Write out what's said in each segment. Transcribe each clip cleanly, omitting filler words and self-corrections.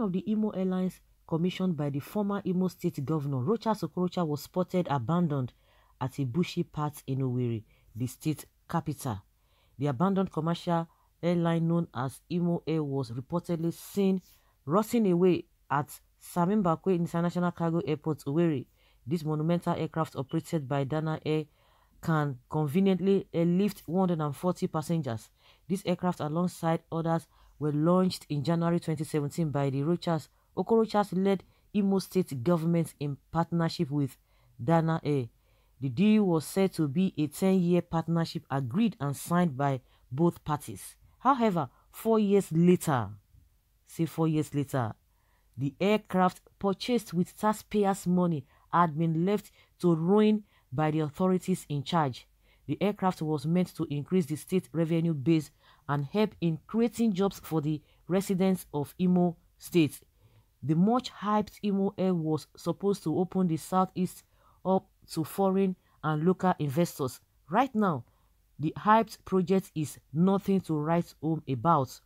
of the Imo Airlines commissioned by the former Imo State Governor, Okorocha, was spotted abandoned at a bushy path in Owerri, the state capital. The abandoned commercial airline known as Imo Air was reportedly seen rotting away at Samimbakwe International Cargo Airport, Owerri. This monumental aircraft operated by Dana Air can conveniently lift 140 passengers. This aircraft, alongside others, were launched in January 2017 by the Okorocha's-led Imo State government in partnership with Dana Air. The deal was said to be a 10-year partnership agreed and signed by both parties. However, 4 years later, the aircraft purchased with taxpayers' money had been left to ruin by the authorities in charge. The aircraft was meant to increase the state revenue base and help in creating jobs for the residents of Imo State. The much-hyped Imo Air was supposed to open the southeast up to foreign and local investors. Right now, the hyped project is nothing to write home about.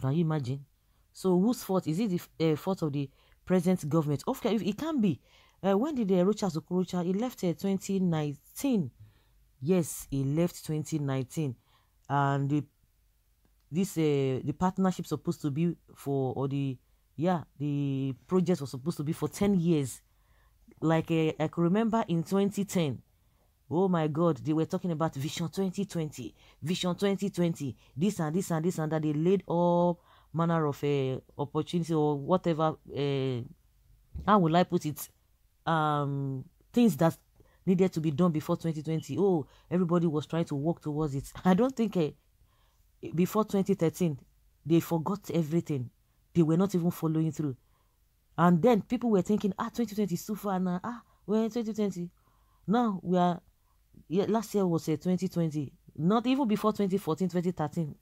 Can you imagine? So whose fault? Is it the fault of the present government? Okay, it can be. When did Okorocha? He left 2019. Yes, he left 2019, and the partnership supposed to be for, or the project was supposed to be for 10 years. Like I could remember in 2010. Oh my God, they were talking about Vision 2020, Vision 2020, this and this and this, and that. They laid all manner of opportunity, or whatever. How will I put it? Things that needed to be done before 2020. Oh, everybody was trying to work towards it. I don't think before 2013 they forgot everything. They were not even following through. And then people were thinking, 2020 is too far now. We're in 2020. Now we are, last year was 2020. Not even before 2014, 2013.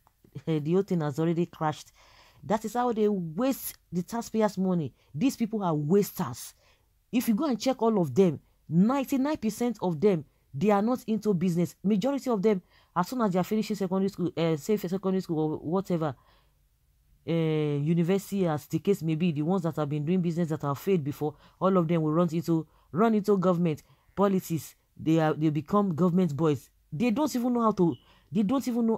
The whole thing has already crashed. That is how they waste the taxpayers' money. These people are wasters. If you go and check all of them, 99% of them, they are not into business. Majority of them, as soon as they are finishing secondary school, say secondary school or whatever, university, as the case may be, the ones that have been doing business that have failed before, all of them will run into government politics. They become government boys. They don't even know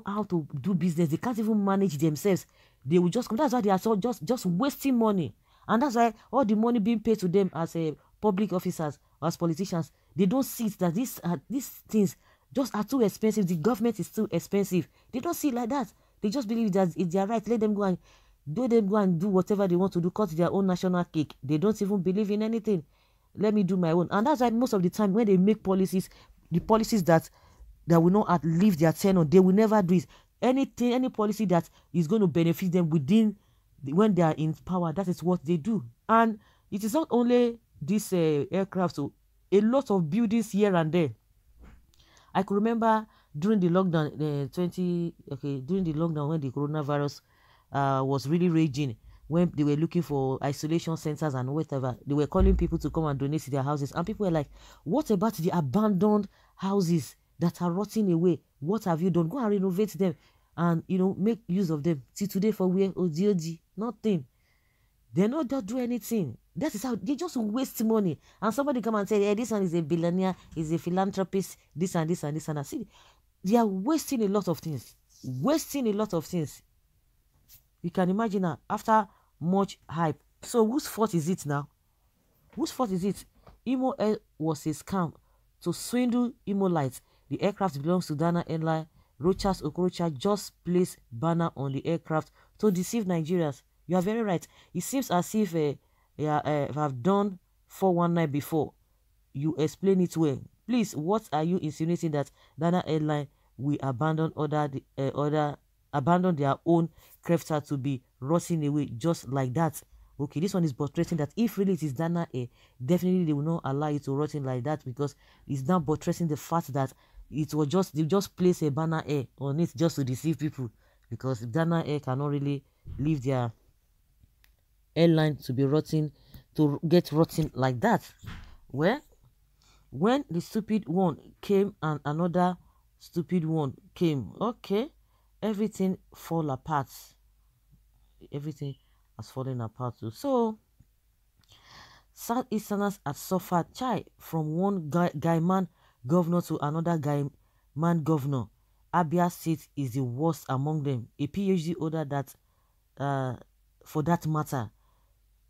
how to do business. They can't even manage themselves. They will just come. That's why they are so just wasting money. And that's why all the money being paid to them as public officers, as politicians, they don't see it that these things just are too expensive. The government is too expensive. They don't see it like that. They just believe that it's their right. Let them go and do whatever they want to do, cut their own national cake. They don't even believe in anything. Let me do my own. And that's why most of the time when they make policies, the policies that will not outlive their tenure, they will never do it. Any policy that is going to benefit them when they are in power, that is what they do. And it is not only this aircraft, so a lot of buildings here and there. I could remember during the lockdown, during the lockdown when the coronavirus was really raging, when they were looking for isolation centers and whatever, they were calling people to come and donate to their houses, and people were like, "What about the abandoned houses that are rotting away? What have you done? Go and renovate them, and make use of them." See today for where OGOG, nothing. They not do anything. That is how they just waste money. And somebody come and say, "Hey, this one is a billionaire, is a philanthropist, this and this and this and that." See, they are wasting a lot of things. You can imagine now, after much hype. So whose fault is it now? Whose fault is it? Imo Air was a scam to swindle Imolites. The aircraft belongs to Dana Airline. Okorocha just placed banner on the aircraft to deceive Nigerians. You are very right. It seems as if I've done 419 before. You explain it well. Please, what are you insinuating, that Dana Airline will abandon their own craft to be rotting away just like that? Okay, this one is buttressing that if really it is Dana Air, definitely they will not allow it to rotting like that, because it's now buttressing the fact that they just place a Dana Air on it just to deceive people, because Dana Air cannot really leave their airline to get rotting like that. Well, when the stupid one came and another stupid one came, okay, everything fall apart. Everything has fallen apart too. So Southeasterners had suffered from one guy man governor to another guy man governor. Abia State is the worst among them. A PhD holder that, for that matter,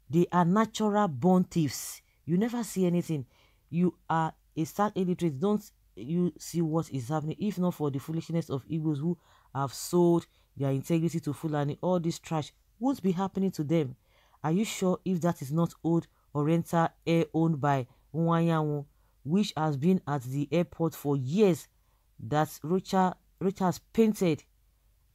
they are natural born thieves. You never see anything. You are a start illiterate. Don't you see what is happening? If not for the foolishness of Igbos who have sold their integrity to Fulani, all this trash won't be happening to them. Are you sure if that is not old Oriental Air owned by Nwanyanwu, which has been at the airport for years, that Rocha has painted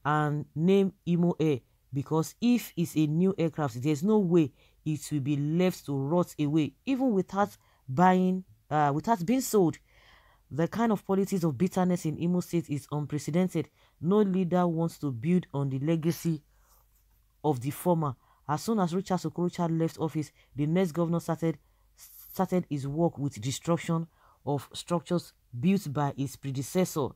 and named Imo Air? Because if it's a new aircraft, there's no way it will be left to rot away, even without without being sold. The kind of politics of bitterness in Imo State is unprecedented. No leader wants to build on the legacy of the former. As soon as Richard Okorocha left office, the next governor started his work with destruction of structures built by his predecessor.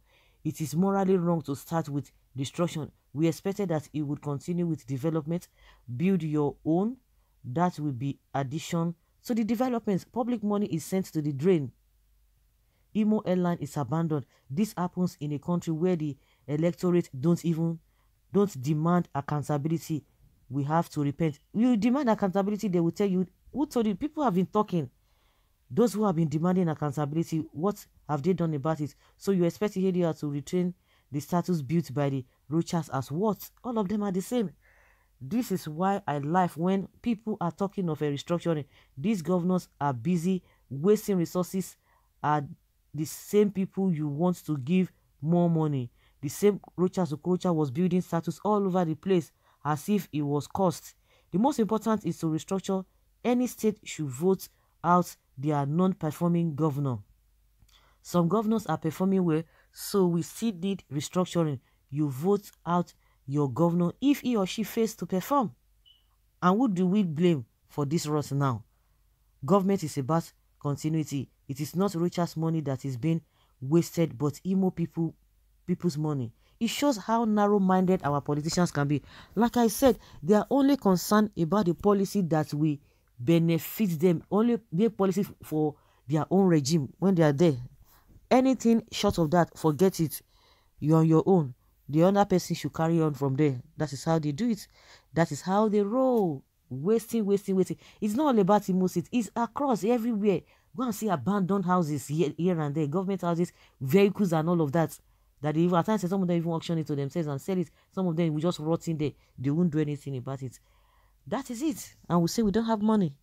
It is morally wrong to start with destruction. We expected that he would continue with development. Build your own. That will be addition to the development. Public money is sent to the drain. Imo Airline is abandoned. This happens in a country where the electorate don't demand accountability. We have to repent. You demand accountability, they will tell you, who told you? People have been talking. Those who have been demanding accountability, what have they done about it? So you expect here to retain the status built by the Rochas as what? All of them are the same. This is why I laugh when people are talking of a restructuring. These governors are busy wasting resources. Are the same people you want to give more money. The same Rochas Okorocha was building status all over the place as if it was cost. The most important is to restructure. Any state should vote out their non-performing governor. Some governors are performing well, so we still need restructuring. You vote out your governor if he or she fails to perform. And who do we blame for this rot now? Government is about continuity. It is not Richard's money that is being wasted, but Imo people's money. It shows how narrow-minded our politicians can be. Like I said, they are only concerned about the policy that will benefit them, only their policy for their own regime when they are there. Anything short of that, forget it. You're on your own. The other person should carry on from there. That is how they do it. That is how they roll. Wasting. It's not all about Imo State. It's across everywhere. Go and see abandoned houses here and there, government houses, vehicles and all of that. That they even, at times, some of them even auction it to themselves and sell it. Some of them will just rot in there. They won't do anything about it. That is it. And we say we don't have money.